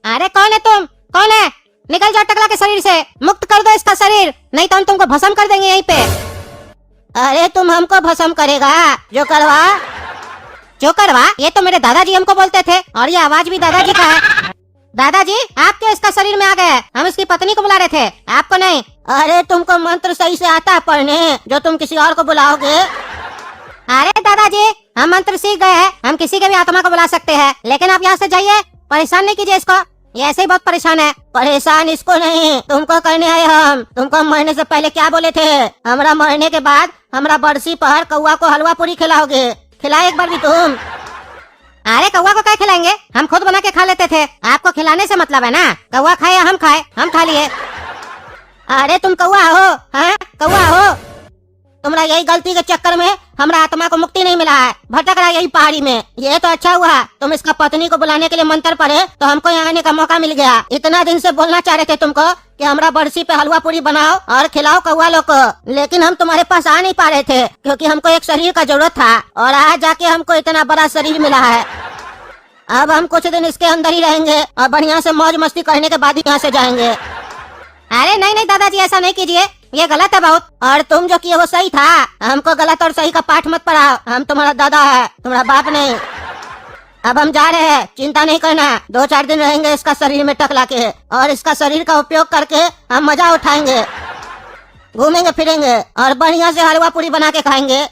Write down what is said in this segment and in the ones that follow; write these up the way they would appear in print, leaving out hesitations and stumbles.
अरे कौन है तुम? कौन है? निकल जाओ टकला के शरीर से, मुक्त कर दो इसका शरीर, नहीं तो हम तुमको भस्म कर देंगे यहीं पे। अरे तुम हमको भस्म करेगा? जो करवा ये तो मेरे दादाजी हमको बोलते थे, और ये आवाज भी दादाजी का है। दादाजी आप क्यों इसका शरीर में आ गए? हम इसकी पत्नी को बुला रहे थे, आपको नहीं। अरे तुमको मंत्र सही से आता है पढ़ने जो तुम किसी और को बुलाओगे? अरे दादाजी हम मंत्र सीख गए हैं, हम किसी के भी आत्मा को बुला सकते हैं, लेकिन आप यहाँ से जाइए, परेशान नहीं कीजिए इसको, ये ऐसे ही बहुत परेशान है। परेशान इसको नहीं, तुमको करने आए हम। तुमको मरने से पहले क्या बोले थे? हमरा मरने के बाद हमरा बरसी पर कौआ को हलवा पूरी खिलाओगे, खिलाए एक बार भी तुम? अरे कौआ को क्या खिलाएंगे, हम खुद बना के खा लेते थे, आपको खिलाने से मतलब है ना? कौआ खाए या हम खाए, हम खा लिए। अरे तुम कौआ हो? हाँ कौआ हो? तुम्हारा यही गलती के चक्कर में हमरा आत्मा को मुक्ति नहीं मिला है, भटक रहा है यही पहाड़ी में। ये तो अच्छा हुआ तुम इसका पत्नी को बुलाने के लिए मंत्र पढ़े तो हमको यहाँ आने का मौका मिल गया। इतना दिन से बोलना चाह रहे थे तुमको कि हमरा बरसी पे हलवा पूरी बनाओ और खिलाओ कौआ लोग को, लेकिन हम तुम्हारे पास आ नहीं पा रहे थे क्योंकि हमको एक शरीर का जरूरत था, और आज जाके हमको इतना बड़ा शरीर मिला है। अब हम कुछ दिन इसके अंदर ही रहेंगे और बढ़िया से मौज मस्ती करने के बाद ही यहाँ से जाएंगे। अरे नहीं नहीं दादाजी ऐसा नहीं कीजिए, ये गलत है बहुत, और तुम जो किए वो सही था। हमको गलत और सही का पाठ मत पढ़ाओ, हम तुम्हारा दादा है, तुम्हारा बाप नहीं। अब हम जा रहे हैं, चिंता नहीं करना, 2-4 दिन रहेंगे इसका शरीर में टकला के, और इसका शरीर का उपयोग करके हम मजा उठाएंगे, घूमेंगे फिरेंगे और बढ़िया से हलवा पूरी बना के खाएंगे।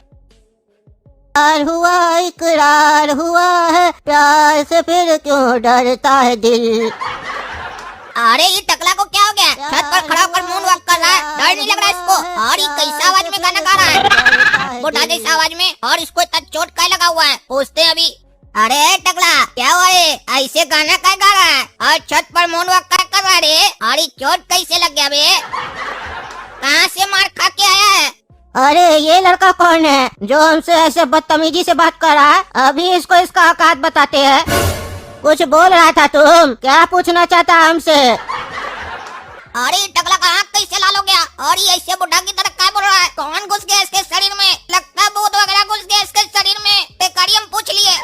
हुआ इकरार हुआ है, प्यार से फिर क्यों डरता है दिल। अरे ये टकला को क्या हो गया? छत पर खड़ा होकर मून वॉक कर रहा है, डर नहीं लग रहा इसको? और ये कैसा आवाज में गाना गा रहा है, बुढ़ा जैसा आवाज में, और इसको इतना चोट क्या लगा हुआ है? पूछते हैं अभी। अरे टकला क्या हुआ रे, ऐसे गाना क्या गा रहा है और छत पर मून वॉक क्या कर रहा है रे? और ये चोट कैसे लग गया बे? कहाँ से मार खा के आया है? अरे ये लड़का कौन है जो हमसे ऐसे बदतमीजी से बात कर रहा है? अभी इसको इसका औकात बताते हैं। कुछ बोल रहा था तुम, क्या पूछना चाहता हमसे? अरे टकला का आँख कैसे लाल हो गया, और ये ऐसे बुढ़ा की तरह क्या बोल रहा है? कौन घुस गया इसके शरीर में? लगता है भूत वगैरह घुस गया इसके शरीर में। बेकारी हम पूछ लिए।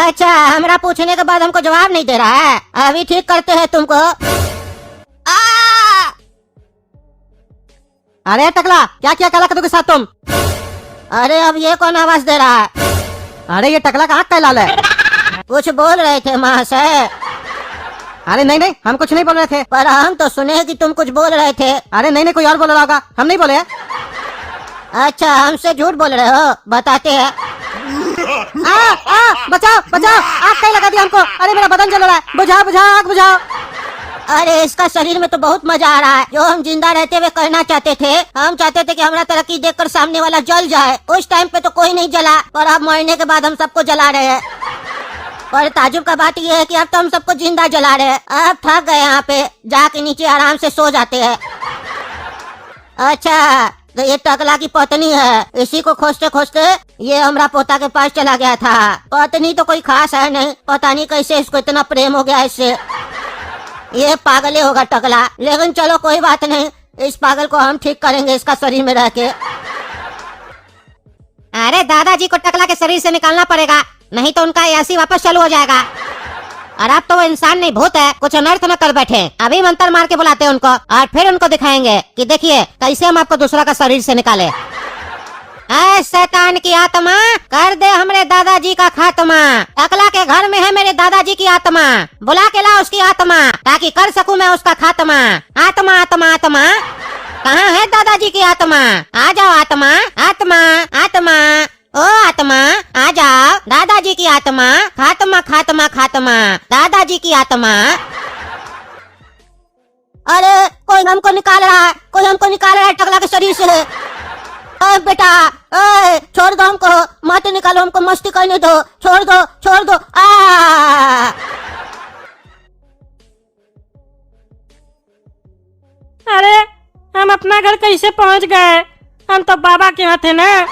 अच्छा हमरा पूछने के बाद हमको जवाब नहीं दे रहा है, अभी ठीक करते हैं तुमको। अरे टकला क्या किया काला कद्दू के साथ तुम? अरे अब ये कौन आवाज दे रहा है? अरे ये टकला का आँख क्या लाल है? कुछ बोल रहे थे महाशय। अरे नहीं नहीं हम कुछ नहीं बोल रहे थे, पर हम तो सुने कि तुम कुछ बोल रहे थे। अरे नहीं नहीं कोई और बोल रहा होगा, हम नहीं बोले। अच्छा हमसे झूठ बोल रहे हो, बताते हैं। बचाओ बचाओ, आग कहीं लगा दिया हमको, अरे मेरा बदन जल रहा है, बुझाओ बुझाओ आग बुझाओ। अरे इसका शरीर में तो बहुत मजा आ रहा है, जो हम जिंदा रहते हुए करना चाहते थे। हम चाहते थे कि हमारा तरक्की देखकर सामने वाला जल जाए, उस टाइम पे तो कोई नहीं जला, पर अब मरने के बाद हम सबको जला रहे हैं। पर ताजुब का बात यह है कि अब तो हम सबको जिंदा जला रहे हैं। अब थक गए, यहाँ पे जाके नीचे आराम से सो जाते हैं। अच्छा तो ये टकला की पत्नी है, इसी को खोजते खोजते ये हमरा पोता के पास चला गया था। पत्नी तो कोई खास है नहीं, पता नहीं कैसे इसको इतना प्रेम हो गया इससे। ये पागल होगा टकला, लेकिन चलो कोई बात नहीं, इस पागल को हम ठीक करेंगे इसका शरीर में रह के। अरे दादाजी को टकला के शरीर से निकालना पड़ेगा, नहीं तो उनका ऐसी वापस चालू हो जाएगा। और अब तो वो इंसान नहीं भूत है, कुछ अनर्थ न कर बैठे। अभी मंत्र मार के बुलाते हैं उनको, और फिर उनको दिखाएंगे कि देखिए कैसे हम आपको दूसरा का शरीर से निकाले। ऐ शैतान की आत्मा, कर दे हमरे दादाजी का खात्मा। टकला के घर में है मेरे दादाजी की आत्मा, बुला के ला उसकी आत्मा, ताकि कर सकूं मैं उसका खात्मा। आत्मा आत्मा आत्मा, कहाँ है दादाजी की आत्मा? आ जाओ आत्मा आत्मा आत्मा, ओ आत्मा आ जाओ, दादाजी की आत्मा, खात्मा खात्मा खात्मा, दादाजी की आत्मा। अरे कोई हमको निकाल रहा है, कोई हमको निकाल रहा है टकला के शरीर से। ओए बेटा, ओए छोड़ दो हमको, मत निकालो हमको, मस्ती करने दो, छोड़ दो छोड़ दो। अरे हम अपना घर कैसे पहुंच गए? हम तो बाबा के यहाँ थे ना,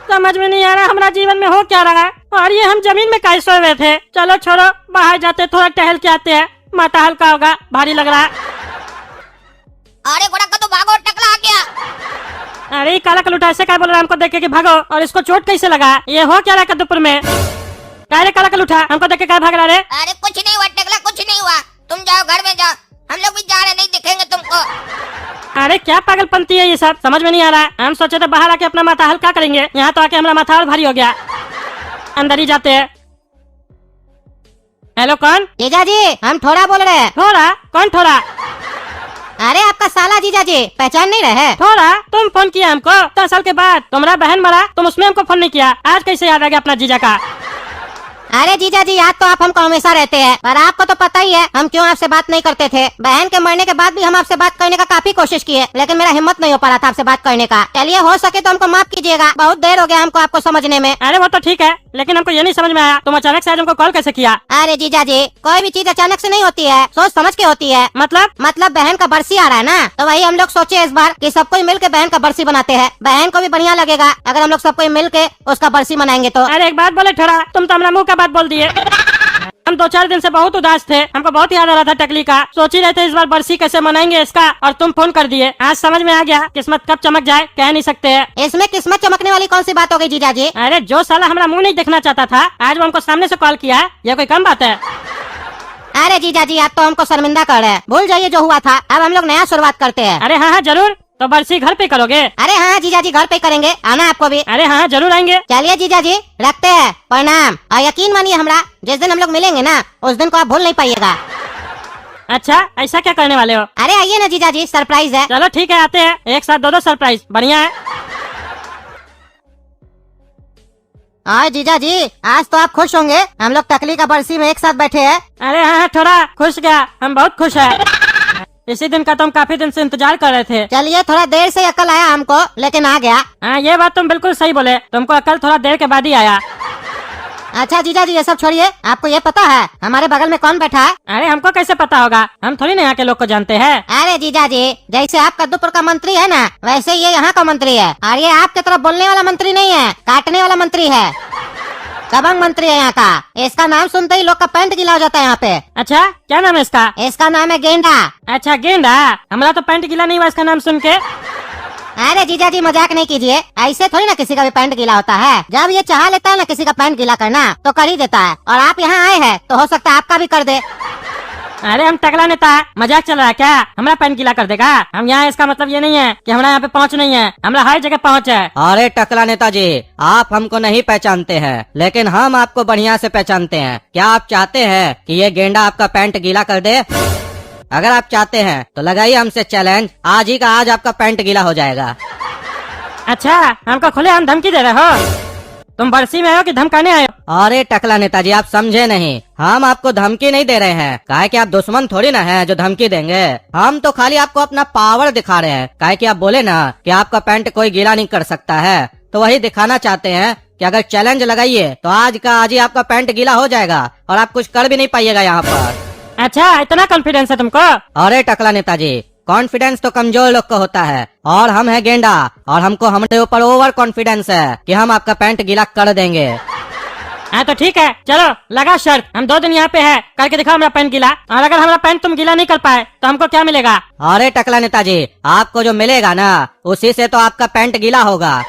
समझ में नहीं आ रहा हमारा जीवन में हो क्या रहा है। और ये हम जमीन में कैसे सोए हुए थे? चलो छोड़ो, बाहर जाते थोड़ा टहल के आते हैं, माथा हल्का होगा, भारी लग रहा है। अरे घोड़ा का तो भागो, टकला आ गया। अरे काला कलूटा ऐसे क्या बोल रहा है हमको देख के कि भागो, और इसको चोट कैसे लगा? ये हो क्या रहा है कद्दूपुर में? क्या अरे कलाकल उठा, हमको देख के क्या भाग रहा रे? अरे कुछ नहीं हुआ टकला, कुछ नहीं हुआ। तुम जाओ घर में जाओ, हम लोग भी जा रहे, नहीं दिखेंगे तुमको। अरे क्या पागलपंती है ये सब, समझ में नहीं आ रहा है। हम सोचे थे बाहर आके अपना माथा हल्का करेंगे, यहाँ तो आके हमारा माथा और भारी हो गया। अंदर ही जाते हैं। हेलो कौन? जीजा जी हम थोड़ा बोल रहे हैं। थोड़ा? कौन थोड़ा? अरे आपका साला जीजा जी, पहचान नहीं रहे? थोड़ा? तुम फोन किया हमको 10 साल के बाद? तुम्हारा बहन मरा, तुम उसमें हमको फोन नहीं किया, आज कैसे याद आ गया अपना जीजा का? अरे जीजा जी याद तो आप हमको हमेशा रहते हैं, पर आपको तो पता ही है हम क्यों आपसे बात नहीं करते थे। बहन के मरने के बाद भी हम आपसे बात करने का काफी कोशिश किए, लेकिन मेरा हिम्मत नहीं हो पा रहा था आपसे बात करने का। चलिए हो सके तो हमको माफ कीजिएगा, बहुत देर हो गया हमको आपको समझने में। अरे वो तो ठीक है, लेकिन हमको ये नहीं समझ में आया तुम अचानक से आज हमको कॉल कैसे किया? अरे जीजा जी कोई भी चीज अचानक से नहीं होती है, सोच समझ के होती है। मतलब बहन का बरसी आ रहा है ना, तो वही हम लोग सोचे इस बार कि सब कोई मिल के बहन का बरसी बनाते हैं। बहन को भी बढ़िया लगेगा अगर हम लोग सब कोई मिल के उसका बरसी मनाएंगे तो। अरे एक बात बोले थोड़ा, तुम तो हमारा मुंह का बात बोल दिए। हम 2-4 दिन से बहुत उदास थे, हमको बहुत याद आ रहा था टकली का, सोच ही रहे थे इस बार बरसी कैसे मनाएंगे इसका, और तुम फोन कर दिए। आज समझ में आ गया, किस्मत कब चमक जाए कह नहीं सकते हैं। इसमें किस्मत चमकने वाली कौन सी बात हो गई जीजा जी? अरे जो साला हमारा मुंह नहीं देखना चाहता था, आज वो हमको सामने से कॉल किया, ये कोई कम बात है? अरे जीजा जी आप तो हमको शर्मिंदा कर रहे हैं, भूल जाइए जो हुआ था, अब हम लोग नया शुरुआत करते हैं। अरे हाँ जरूर, तो बरसी घर पे करोगे? अरे हाँ जीजा जी घर पे करेंगे, आना आपको भी। अरे हाँ जरूर आएंगे। चलिए जीजा जी रखते हैं, प्रणाम। और यकीन मानिए हमरा, जिस दिन हम लोग मिलेंगे ना उस दिन को आप भूल नहीं पाइएगा। अच्छा ऐसा क्या करने वाले हो? अरे आइए ना जीजा जी, सरप्राइज है। चलो ठीक है, आते हैं, एक साथ 2 सरप्राइज, बढ़िया है। और जीजा जी आज तो आप खुश होंगे, हम लोग टकली का बरसी में एक साथ बैठे हैं। अरे हाँ थोड़ा खुश गया, हम बहुत खुश है। इसी दिन का तो हम काफी दिन से इंतजार कर रहे थे। चलिए थोड़ा देर से अकल आया हमको, लेकिन आ गया। हाँ ये बात तुम बिल्कुल सही बोले, तुमको अकल थोड़ा देर के बाद ही आया। अच्छा जीजा जी ये सब छोड़िए, आपको ये पता है हमारे बगल में कौन बैठा है? अरे हमको कैसे पता होगा, हम थोड़ी ना यहाँ के लोग को जानते हैं। अरे जीजा जी जैसे आप कद्दूपुर का मंत्री है ना, वैसे ये यहाँ का मंत्री है। और ये आपके तरफ बोलने वाला मंत्री नहीं है, काटने वाला मंत्री है, दबंग मंत्री है यहाँ का। इसका नाम सुनते ही लोग का पैंट गीला हो जाता है यहाँ पे। अच्छा क्या नाम है इसका? इसका नाम है गेंडा। अच्छा गेंडा, हमारा तो पैंट गीला नहीं हुआ इसका नाम सुन के। अरे जीजा जी मजाक नहीं कीजिए, ऐसे थोड़ी ना किसी का भी पैंट गीला होता है। जब ये चाह लेता है ना किसी का पैंट गीला करना तो कर ही देता है, और आप यहाँ आए हैं तो हो सकता है आपका भी कर दे। अरे हम टकला नेता, मजाक चल रहा है क्या? हमारा पैंट गीला कर देगा? हम यहाँ, इसका मतलब ये नहीं है कि हमारा यहाँ पे पहुँच नहीं है, हमारा हर जगह पहुँच है। अरे टकला नेताजी आप हमको नहीं पहचानते हैं, लेकिन हम आपको बढ़िया से पहचानते हैं। क्या आप चाहते हैं कि ये गेंडा आपका पैंट गीला कर दे? अगर आप चाहते हैं तो लगाइए हमसे चैलेंज, आज ही का आज आपका पैंट गीला हो जाएगा। अच्छा हमको खुले हम धमकी दे रहे हो? तुम बरसी में आयो कि धमकाने आयो? अरे टकला नेताजी आप समझे नहीं, हम आपको धमकी नहीं दे रहे हैं, काहे कि आप दुश्मन थोड़ी ना हैं जो धमकी देंगे। हम तो खाली आपको अपना पावर दिखा रहे हैं, काहे कि आप बोले ना कि आपका पैंट कोई गीला नहीं कर सकता है, तो वही दिखाना चाहते हैं कि अगर चैलेंज लगाइए तो आज का आज ही आपका पैंट गीला हो जाएगा और आप कुछ कर भी नहीं पाइएगा यहाँ पर। अच्छा इतना कॉन्फिडेंस है तुमको? अरे टकला नेताजी कॉन्फिडेंस तो कमजोर लोग को होता है, और हम है गेंडा, और हमको हमारे ऊपर ओवर कॉन्फिडेंस है कि हम आपका पैंट गीला कर देंगे। हाँ तो ठीक है, चलो लगा शर्त, हम 2 दिन यहाँ पे है, करके दिखाओ हमारा पैंट गीला, और अगर हमारा पैंट तुम गीला नहीं कर पाए तो हमको क्या मिलेगा? अरे टकला नेताजी आपको जो मिलेगा ना उसी से तो आपका पैंट गीला होगा,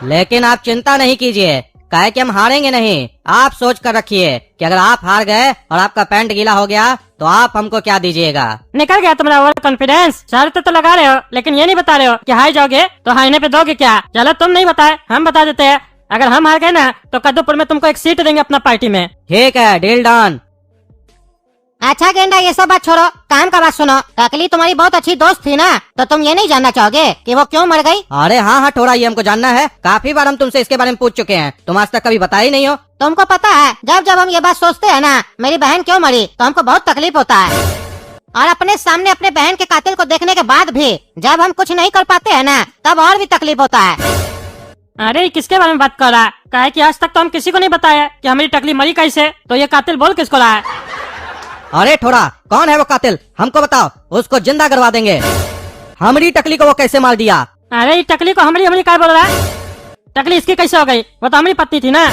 लेकिन आप चिंता नहीं कीजिए, काहे कि हम हारेंगे नहीं। आप सोच कर रखिए कि अगर आप हार गए और आपका पैंट गीला हो गया तो आप हमको क्या दीजिएगा। निकल गया तुम्हारा ओवर कॉन्फिडेंस। शर्त तो लगा रहे हो, लेकिन ये नहीं बता रहे हो कि हार जाओगे तो हारने पे दोगे क्या? चलो तुम नहीं बताए, हम बता देते हैं, अगर हम हार गए ना तो कद्दूपुर में तुमको एक सीट देंगे अपना पार्टी में। ठीक है, डील डन। अच्छा गेंडा ये सब बात छोड़ो, काम का बात सुनो। टकली तुम्हारी बहुत अच्छी दोस्त थी ना, तो तुम ये नहीं जानना चाहोगे कि वो क्यों मर गई? अरे हाँ हाँ थोड़ा ये हमको जानना है, काफी बार हम तुमसे इसके बारे में पूछ चुके हैं, तुम आज तक कभी बताया ही नहीं हो। तुमको पता है जब जब हम ये बात सोचते हैं ना मेरी बहन क्यों मरी, तो हमको बहुत तकलीफ होता है, और अपने सामने अपने बहन के कातिल को देखने के बाद भी जब हम कुछ नहीं कर पाते हैं ना तब और भी तकलीफ होता है। अरे किसके बारे में बात कर रहा है? काहे कि आज तक तो हम किसी को नहीं बताया कि हमारी टकली मरी कैसे, तो ये कातिल बोल किसको रहा है? अरे थोड़ा कौन है वो कातिल, हमको बताओ, उसको जिंदा करवा देंगे। हमारी टकली को वो कैसे मार दिया? अरे ये टकली को हमारी क्या बोल रहा है? टकली इसकी कैसे हो गई? वो तो हमारी पत्नी थी ना।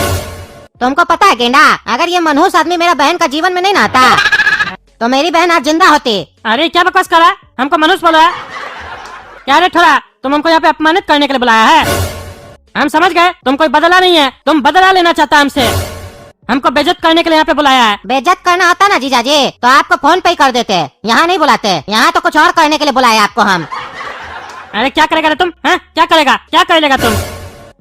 तुमको पता है गेंडा, अगर ये मनहूस आदमी मेरा बहन का जीवन में नहीं ना आता तो मेरी बहन आज जिंदा होती। अरे क्या बकवास कर रहा है? हमको मनुष्य बोल रहा है क्या? रे थोड़ा तुम हमको यहाँ पे अपमानित करने के लिए बुलाया है? हम समझ गए तुम कोई बदला नहीं है, तुम बदला लेना चाहता हमसे। हमको बेइज्जत करने के लिए यहाँ पे बुलाया है। बेइज्जत करना होता ना जीजा जी तो आपको फोन पे ही कर देते, यहाँ नहीं बुलाते। यहाँ तो कुछ और करने के लिए बुलाया आपको हम। अरे क्या करेगा रे तुम? हैं? क्या करेगा? क्या कर लेगा तुम?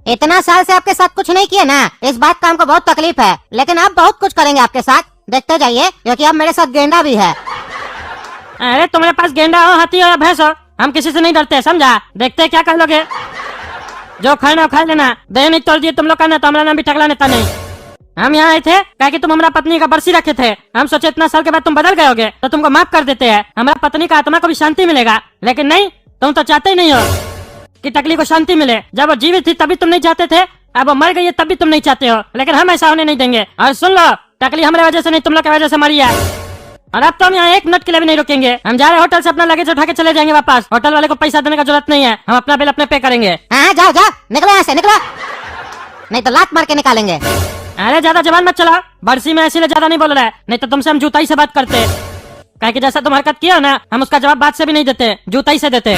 इतना साल से आपके साथ कुछ नहीं किया ना, इस बात का हमको बहुत तकलीफ है, लेकिन अब बहुत कुछ करेंगे आपके साथ, देखते जाइए, क्योंकि अब मेरे साथ गेंडा भी है। अरे तुम्हारे पास गेंडा हो, हाथी हो या भैंस हो, हम किसी से नहीं डरते, समझा? देखते हैं क्या कर लोगे। जो खाना खा लेना, दे नहीं तोड़ दिए तुम लोग का ना, तो हमारा नाम भी टकला नेता नहीं। हम यहाँ आए थे क्या कि तुम हमारा पत्नी का बरसी रखे थे, हम सोचे इतना साल के बाद तुम बदल गए होगे तो तुमको माफ कर देते हैं, हमारा पत्नी का आत्मा को भी शांति मिलेगा। लेकिन नहीं, तुम तो चाहते ही नहीं हो कि टकली को शांति मिले। जब वो जीवित थी तभी तुम नहीं चाहते थे, अब वो मर गई है तब भी तुम नहीं चाहते हो, लेकिन हम ऐसा होने नहीं देंगे। और सुन लो, टकली हमारे वजह से नहीं, तुम लोग की वजह से मरी है। और अब तो हम यहाँ एक मिनट के लिए भी नहीं रुकेंगे, हम जा रहे होटल से अपना लगेज उठा के चले जाएंगे वापस। होटल वाले को पैसा देने का जरूरत नहीं है, हम अपना बिल अपने पे करेंगे। हाँ जाओ जाओ, निकलो यहाँ से, निकलो, नहीं तो लात मार के निकालेंगे। अरे ज्यादा जबान मत चलाओ, बरसी में इसीलिए ज्यादा नहीं बोल रहा है, नहीं तो तुमसे हम जूताई से बात करते। कहे कि जैसा तुम हरकत किया हो ना, हम उसका जवाब बात से भी नहीं देते, जूताई से देते।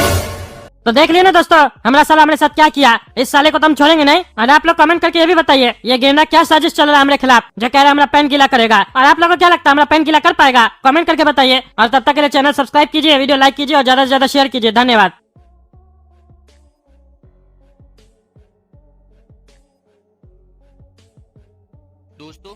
तो देख लिया ना दोस्तों, हमारा साला हमारे साथ क्या किया। इस साले को तो हम छोड़ेंगे नहीं। और आप लोग कमेंट करके ये भी बताइए, ये गेंडा क्या साजिश चल रहा है हमारे खिलाफ, जो कह रहा है हमारा पैन गीला करेगा। और आप लोगों को क्या लगता है, हमारा पैन गीला कर पाएगा? कमेंट करके बताइए। और तब तक के लिए चैनल सब्सक्राइब कीजिए, वीडियो लाइक कीजिए और ज्यादा से ज्यादा शेयर कीजिए। धन्यवाद।